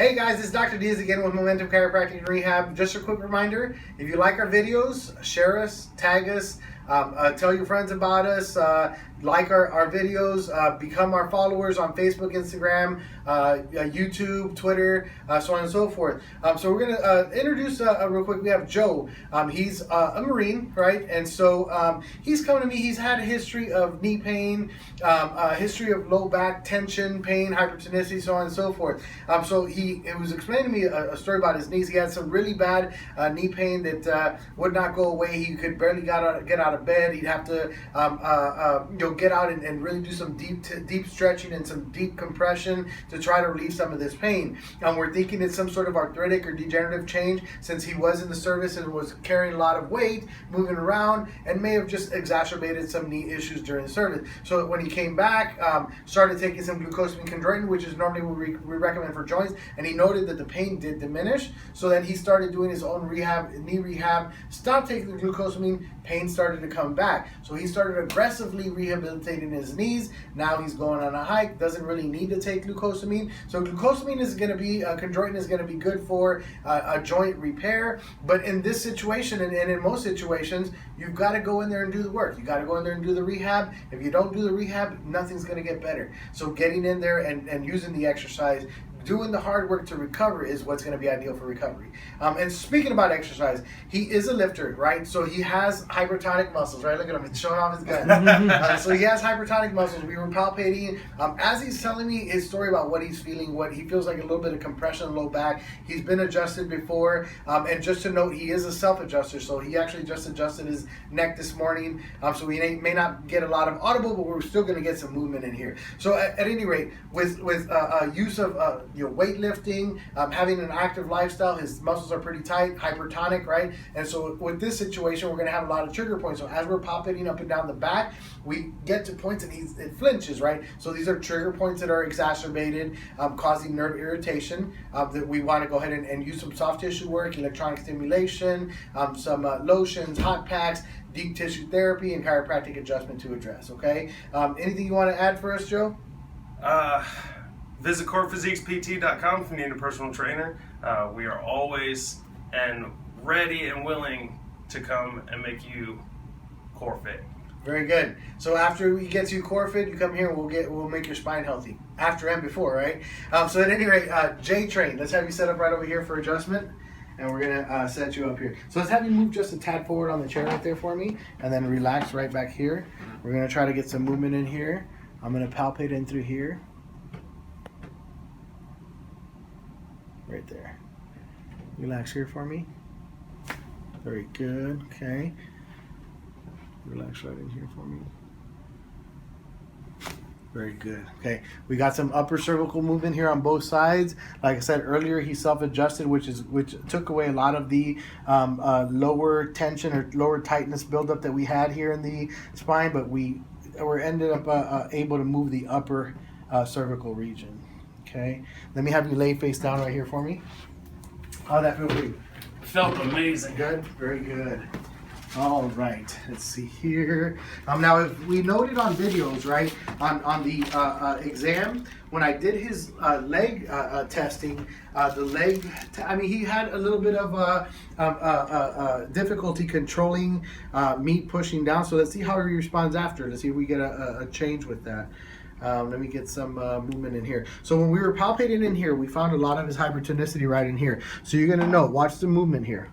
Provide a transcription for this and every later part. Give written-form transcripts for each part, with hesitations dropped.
Hey guys, this is Dr. Diaz again with Momentum Chiropractic and Rehab. Just a quick reminder, if you like our videos, share us, tag us, tell your friends about us, like our videos, become our followers on Facebook, Instagram, YouTube, Twitter, so on and so forth. So we're going to introduce real quick. We have Joe. He's a Marine, right? And so he's coming to me. He's had a history of knee pain, a history of low back tension, pain, hypertonicity, so on and so forth. So he was explaining to me a story about his knees. He had some really bad knee pain that would not go away. He could barely get out of bed. He'd have to get out and really do some deep stretching and some deep compression to try to relieve some of this pain. We're thinking it's some sort of arthritic or degenerative change, since he was in the service and was carrying a lot of weight, moving around, and may have just exacerbated some knee issues during the service. So when he came back, started taking some glucosamine chondroitin, which is normally what we recommend for joints, and he noted that the pain did diminish. So then he started doing his own rehab, knee rehab, stopped taking the glucosamine, pain started to come back. So he started aggressively rehabilitating his knees. Now he's going on a hike, doesn't really need to take glucosamine. So glucosamine is going to be, chondroitin is going to be good for a joint repair. But in this situation, and in most situations, you've got to go in there and do the work. You got to go in there and do the rehab. If you don't do the rehab, nothing's going to get better. So getting in there and using the exercise, doing the hard work to recover is what's going to be ideal for recovery. And speaking about exercise, he is a lifter, right? So he has hypertonic muscles, right? Look at him, he's showing off his gun. So he has hypertonic muscles. We were palpating. As he's telling me his story about what he's feeling, what he feels like a little bit of compression, low back. He's been adjusted before. And just to note, he is a self-adjuster. So he actually just adjusted his neck this morning. So we may not get a lot of audible, but we're still going to get some movement in here. So at any rate, with use of weightlifting, having an active lifestyle, his muscles are pretty tight, hypertonic, right? And so with this situation, we're going to have a lot of trigger points. So as we're palpating up and down the back, we get to points and it flinches, right? So these are trigger points that are exacerbated, causing nerve irritation, that we want to go ahead and use some soft tissue work, electronic stimulation, some lotions, hot packs, deep tissue therapy, and chiropractic adjustment to address, okay? Anything you want to add for us, Joe? Visit corephysiquespt.com if you need a personal trainer. We are always ready and willing to come and make you core fit. Very good. So after we get you core fit, you come here and we'll make your spine healthy. After and before, right? So at any rate, J-Train, let's have you set up right over here for adjustment. And we're gonna set you up here. So let's have you move just a tad forward on the chair right there for me, and then relax right back here. We're gonna try to get some movement in here. I'm gonna palpate in through here. Right there. Relax here for me. Very good. Okay. Relax right in here for me. Very good. Okay. We got some upper cervical movement here on both sides. Like I said earlier, he self-adjusted, which took away a lot of the lower tension or lower tightness buildup that we had here in the spine, but we ended up able to move the upper cervical region. Okay, let me have you lay face down right here for me. How'd that feel for you? Felt amazing. Good, very good. All right, let's see here. Now, if we noted on videos, right, on the exam, when I did his leg testing, the leg, he had a little bit of difficulty controlling me pushing down. So let's see how he responds after. Let's see if we get a change with that. Let me get some movement in here. So when we were palpating in here, we found a lot of his hypertonicity right in here. So you're going to note, watch the movement here.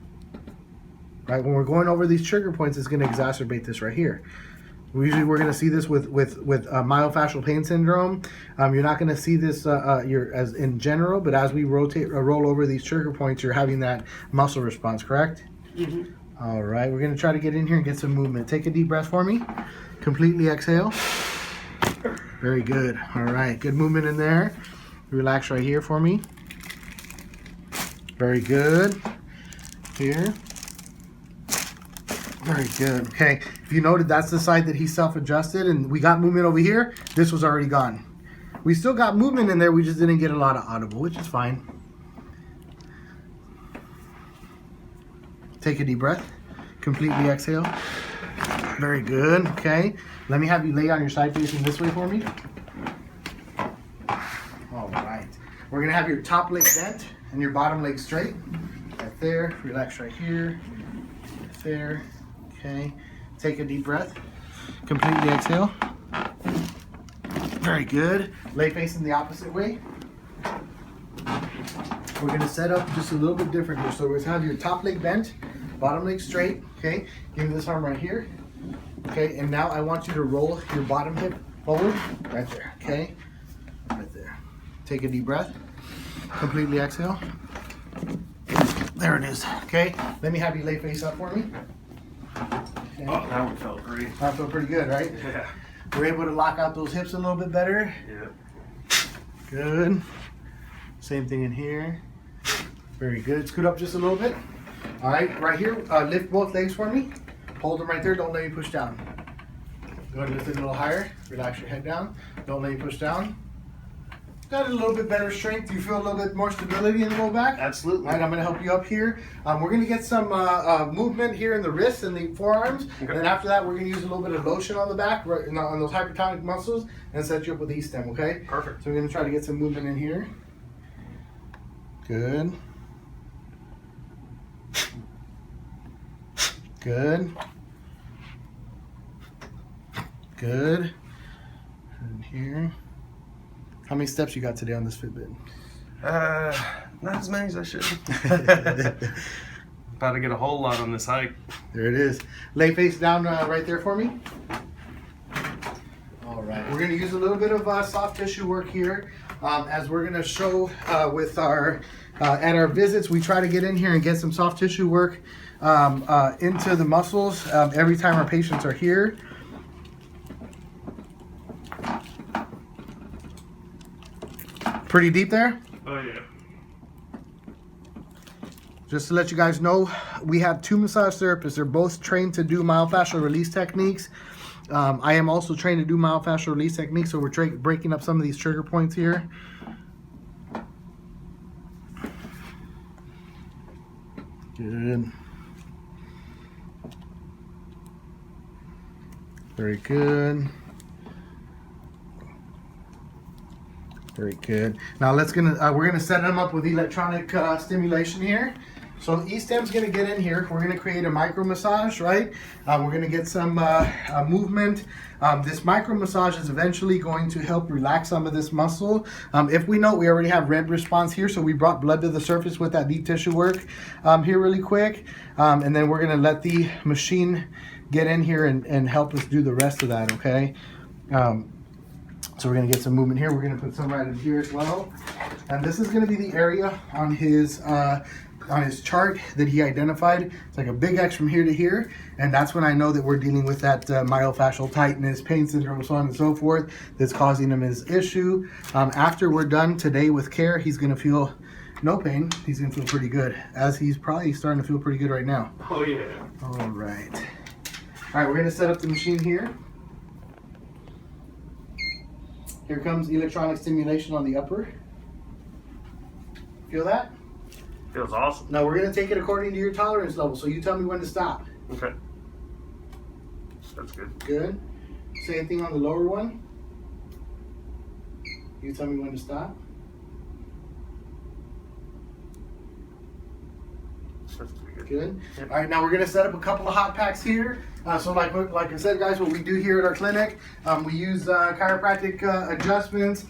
Right, when we're going over these trigger points, it's going to exacerbate this right here. We're going to see this with myofascial pain syndrome. You're not going to see this as in general, but as we roll over these trigger points, you're having that muscle response, correct? Mm-hmm. All right, we're going to try to get in here and get some movement. Take a deep breath for me. Completely exhale. Very good. All right, good movement in there. Relax right here for me. Very good. Here. Very good. Okay, if you noted, that's the side that he self-adjusted, and we got movement over here. This was already gone. We still got movement in there. We just didn't get a lot of audible, which is fine. Take a deep breath. Completely exhale. Very good. Okay, let me have you lay on your side facing this way for me. All right. We're gonna have your top leg bent and your bottom leg straight. Right there, relax right here, right there, okay. Take a deep breath, completely exhale. Very good. Lay facing the opposite way. We're gonna set up just a little bit different here. So we're gonna have your top leg bent, bottom leg straight, okay? Give me this arm right here, okay? And now I want you to roll your bottom hip forward, right there, okay? Right there. Take a deep breath, completely exhale. There it is, okay? Let me have you lay face up for me. Okay. Oh, that one felt great. That felt pretty good, right? Yeah. We're able to lock out those hips a little bit better. Yeah. Good. Same thing in here. Very good. Scoot up just a little bit. All right, right here, lift both legs for me. Hold them right there. Don't let me push down. Go ahead and lift it a little higher. Relax your head down. Don't let me push down. Got a little bit better strength. Do you feel a little bit more stability in the low back? Absolutely. All right, I'm going to help you up here. We're going to get some movement here in the wrists and the forearms. Okay. And then after that, we're going to use a little bit of lotion on the back, right, on those hypertonic muscles, and set you up with E-stem, okay? Perfect. So we're going to try to get some movement in here. Good. Good. Good. And here. How many steps you got today on this Fitbit? Not as many as I should. About to get a whole lot on this hike. There it is. Lay face down right there for me. All right. We're going to use a little bit of soft tissue work here. As we're going to show with our at our visits, we try to get in here and get some soft tissue work into the muscles every time our patients are here. Pretty deep there? Oh, yeah. Just to let you guys know, we have two massage therapists. They're both trained to do myofascial release techniques. I am also trained to do myofascial release techniques, so we're breaking up some of these trigger points here. Good. Very good. Very good. Now we're gonna set them up with electronic stimulation here. So E-stem's gonna get in here. We're gonna create a micro massage, right? We're gonna get some movement. This micro massage is eventually going to help relax some of this muscle. If we know we already have red response here, so we brought blood to the surface with that deep tissue work here really quick. And then we're gonna let the machine get in here and help us do the rest of that, okay? So we're gonna get some movement here. We're gonna put some right in here as well. And this is gonna be the area on his chart that he identified. It's like a big X from here to here. And that's when I know that we're dealing with that myofascial tightness, pain syndrome, so on and so forth, that's causing him his issue. After we're done today with care, he's gonna feel no pain. He's gonna feel pretty good, as he's probably starting to feel pretty good right now. Oh, yeah. All right. All right, we're gonna set up the machine here. Here comes electronic stimulation on the upper. Feel that? Feels awesome. Now we're going to take it according to your tolerance level, so you tell me when to stop. Okay. That's good. Good. Same thing on the lower one. You tell me when to stop. That's pretty good. Good. Yep. All right, now we're going to set up a couple of hot packs here. So like I said, guys, what we do here at our clinic, we use chiropractic adjustments,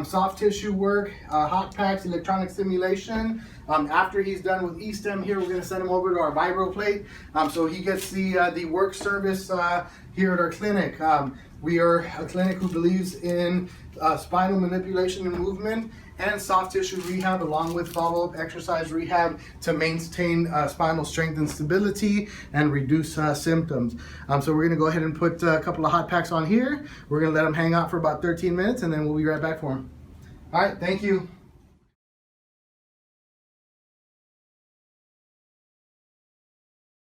soft tissue work, hot packs, electronic stimulation. After he's done with E-stem here, we're going to send him over to our vibro plate. So he gets the work service here at our clinic. We are a clinic who believes in spinal manipulation and movement and soft tissue rehab, along with follow-up exercise rehab to maintain spinal strength and stability and reduce symptoms. So we're gonna go ahead and put a couple of hot packs on here. We're gonna let them hang out for about 13 minutes and then we'll be right back for them. All right, thank you.